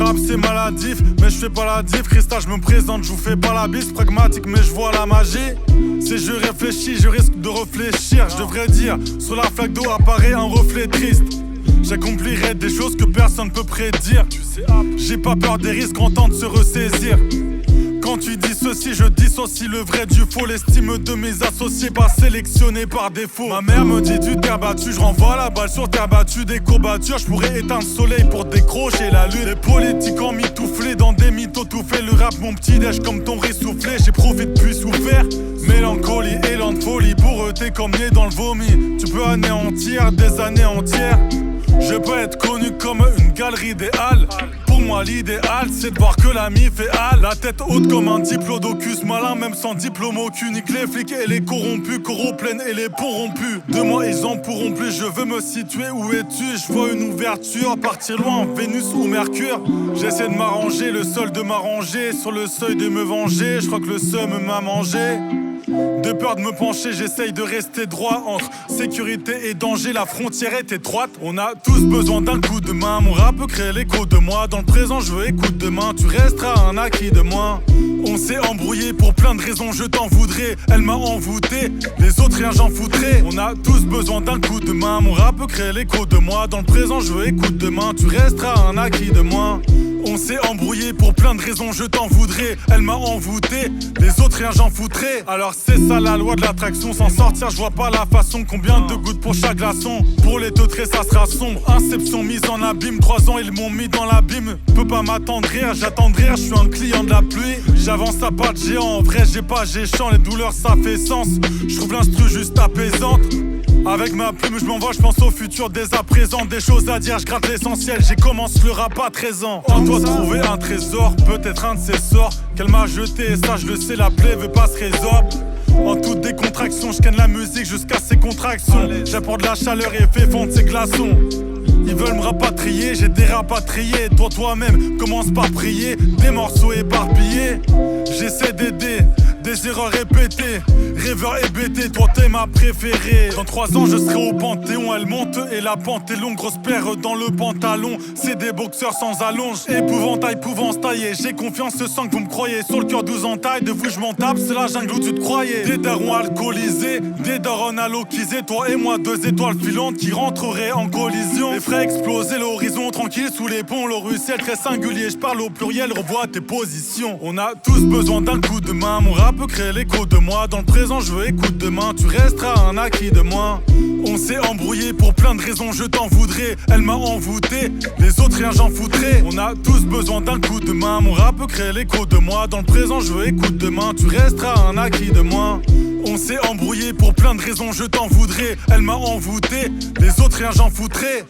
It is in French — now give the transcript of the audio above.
rap c'est maladif, mais je fais pas la diff. Christa je me présente, je vous fais pas la bise. Pragmatique mais je vois la magie. Si je réfléchis, je risque de réfléchir. Je devrais dire, sur la flaque d'eau apparaît un reflet triste. J'accomplirai des choses que personne peut prédire. J'ai pas peur des risques, en temps de se ressaisir. Quand tu dis ceci, je dissocie le vrai du faux. L'estime de mes associés, pas sélectionné par défaut. Ma mère me dit du terre battu, je renvoie la balle sur terre battue. Des courbatures, je pourrais éteindre le soleil pour décrocher la lune. Les politiques en mitouflé dans des mythos tout fait. Le rap mon petit déj comme ton riz soufflé. J'ai profité puis souffert. Mélancolie, élan de folie, pour eux t'es comme né dans le vomi. Tu peux anéantir des années entières. Je peux être connu comme une galerie des halles. Pour moi l'idéal c'est de voir que l'ami fait hal. La tête haute comme un diplodocus malin, même sans diplôme aucun. Nique les flics et les corrompus, coroplaines et les ponts rompus. De moi ils en pourront plus, je veux me situer, où es-tu? Je vois une ouverture, partir loin, Vénus ou Mercure. J'essaie de m'arranger, le seul de m'arranger. Sur le seuil de me venger, je crois que le seum m'a mangé. De peur de me pencher, j'essaye de rester droit. Entre sécurité et danger, la frontière est étroite. On a tous besoin d'un coup de main. Mon rap peut créer l'écho de moi. Dans le présent, je veux écoute demain. Tu resteras un acquis de moi. On s'est embrouillé pour plein de raisons, je t'en voudrais. Elle m'a envoûté, les autres rien j'en foutrais. On a tous besoin d'un coup de main. Mon rap peut créer l'écho de moi. Dans le présent, je veux écoute demain. Tu resteras un acquis de moi. On s'est embrouillé pour plein de raisons, je t'en voudrais. Elle m'a envoûté, les autres rien j'en foutrais. Alors c'est ça la loi de l'attraction, s'en sortir je vois pas la façon. Combien de gouttes pour chaque glaçon? Pour les teutrés ça sera sombre. Inception mise en abîme, 3 ans ils m'ont mis dans l'abîme. Peux pas m'attendrir, j'attendrai, je suis un client de la pluie. J'avance à pas de géant, en vrai j'ai chant. Les douleurs ça fait sens, je trouve l'instru juste apaisante. Avec ma plume je m'envoie, je pense au futur dès à présent. Des choses à dire, je gratte l'essentiel. J'ai commencé le rap à 13 ans. On doit trouver un trésor, peut-être un de ses sorts qu'elle m'a jeté, et ça je le sais, la plaie veut pas se résorber. En toute décontraction, je ken la musique jusqu'à ses contractions. J'apporte de la chaleur et fais fondre ses glaçons. Ils veulent me rapatrier, j'ai des rapatriés. Toi-même, commence par prier. Des morceaux éparpillés, j'essaie d'aider. Des erreurs répétées, rêveur hébété, toi t'es ma préférée. Dans 3 ans je serai au Panthéon, elle monte et la pente est longue. Grosse paire dans le pantalon, c'est des boxeurs sans allonge. Épouvantail pouvant se tailler, j'ai confiance, ce sang que vous me croyez. Sur le cœur 12 entailles, de vous je m'en tape, c'est la jungle où tu te croyais. Des darons alcoolisés, des darons alloquisés. Toi et moi 2 étoiles filantes qui rentreraient en collision. Les frais exploser l'horizon, tranquille sous les ponts. Le ruisselle très singulier, je parle au pluriel, revois tes positions. On a tous besoin d'un coup de main, mon rap peut créer l'écho de moi. Dans le présent je veux écoute demain. Tu resteras un acquis de moi. On s'est embrouillé pour plein de raisons, je t'en voudrais. Elle m'a envoûté, les autres rien j'en foutrais. On a tous besoin d'un coup de main. Mon rap peut créer l'écho de moi. Dans le présent je veux écoute demain. Tu resteras un acquis de moi. On s'est embrouillé pour plein de raisons, je t'en voudrais. Elle m'a envoûté, les autres rien j'en foutrais.